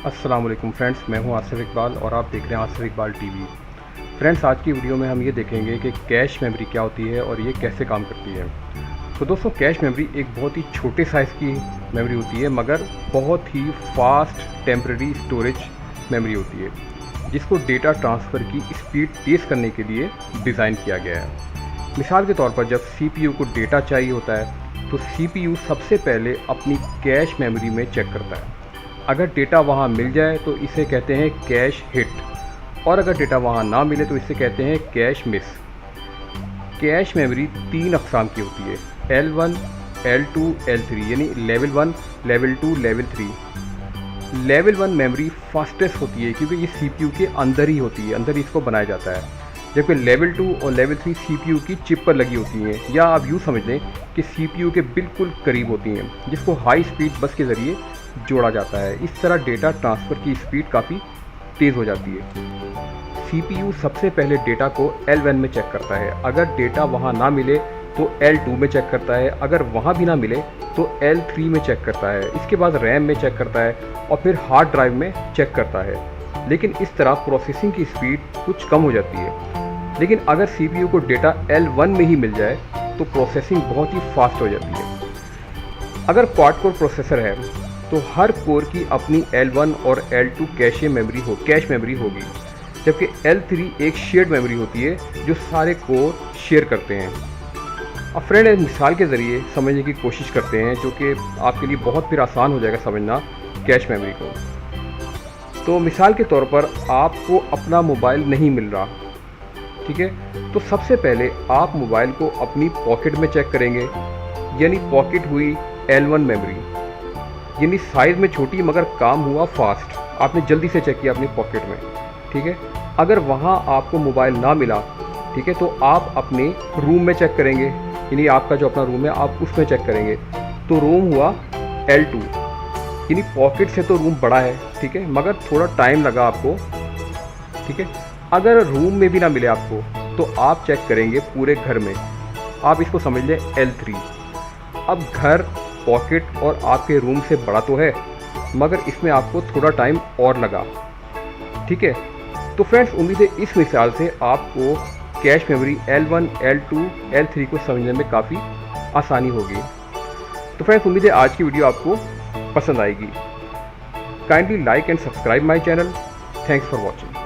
अस्सलाम वालेकुम फ्रेंड्स, मैं हूं आसिफ इकबाल और आप देख रहे हैं आसिफ इकबाल टीवी। फ्रेंड्स, आज की वीडियो में हम ये देखेंगे कि कैश मेमोरी क्या होती है और ये कैसे काम करती है। तो दोस्तों, कैश मेमोरी एक बहुत ही छोटे साइज़ की मेमोरी होती है मगर बहुत ही फास्ट टेम्परेरी स्टोरेज मेमोरी होती है, जिसको डेटा ट्रांसफ़र की स्पीड तेज़ करने के लिए डिज़ाइन किया गया है। मिसाल के तौर पर जब CPU को डेटा चाहिए होता है तो CPU सबसे पहले अपनी कैश मेमोरी में चेक करता है। अगर डेटा वहाँ मिल जाए तो इसे कहते हैं कैश हिट, और अगर डेटा वहाँ ना मिले तो इसे कहते हैं कैश मिस। कैश मेमोरी 3 अक़साम की होती है, L1, L2, L3, यानी level 1, level 2, level 3। Level 1 memory fastest होती है क्योंकि ये CPU के अंदर ही होती है, अंदर ही इसको बनाया जाता है, जबकि लेवल 2 और लेवल 3 CPU की चिप पर लगी होती हैं, या आप यूँ समझ लें कि CPU के बिल्कुल करीब होती हैं, जिसको हाई स्पीड बस के ज़रिए जोड़ा जाता है। इस तरह डेटा ट्रांसफ़र की स्पीड काफ़ी तेज़ हो जाती है। CPU सबसे पहले डेटा को L1 में चेक करता है, अगर डेटा वहाँ ना मिले तो L2 में चेक करता है, अगर वहाँ भी ना मिले तो L3 में चेक करता है, इसके बाद रैम में चेक करता है और फिर हार्ड ड्राइव में चेक करता है। लेकिन इस तरह प्रोसेसिंग की स्पीड कुछ कम हो जाती है। लेकिन अगर CPU को डेटा L1 में ही मिल जाए तो प्रोसेसिंग बहुत ही फास्ट हो जाती है। अगर क्वाड कोर प्रोसेसर है तो हर कोर की अपनी L1 और L2 कैश मेमोरी होगी, जबकि L3 एक शेयर्ड मेमोरी होती है जो सारे कोर शेयर करते हैं। अब फ्रेंड, एक मिसाल के ज़रिए समझने की कोशिश करते हैं जो कि आपके लिए बहुत फिर आसान हो जाएगा समझना कैश मेमोरी को। तो मिसाल के तौर पर आपको अपना मोबाइल नहीं मिल रहा, ठीक है, तो सबसे पहले आप मोबाइल को अपनी पॉकेट में चेक करेंगे, यानी पॉकेट हुई L1 मेमोरी, यानी साइज़ में छोटी मगर काम हुआ फास्ट, आपने जल्दी से चेक किया अपनी पॉकेट में, ठीक है। अगर वहाँ आपको मोबाइल ना मिला, ठीक है, तो आप अपने रूम में चेक करेंगे, यानी आपका जो अपना रूम है आप उसमें चेक करेंगे, तो रूम हुआ L2, यानी पॉकेट से तो रूम बड़ा है, ठीक है, मगर थोड़ा टाइम लगा आपको, ठीक है। अगर रूम में भी ना मिले आपको तो आप चेक करेंगे पूरे घर में, आप इसको समझ लें L3। अब घर, पॉकेट और आपके रूम से बड़ा तो है मगर इसमें आपको थोड़ा टाइम और लगा, ठीक है। तो फ्रेंड्स, उम्मीद है इस मिसाल से आपको cache memory L1, L2, L3 को समझने में काफ़ी आसानी होगी। तो फ्रेंड्स, उम्मीद है आज की वीडियो आपको पसंद आएगी। Kindly like and subscribe my channel. Thanks for watching.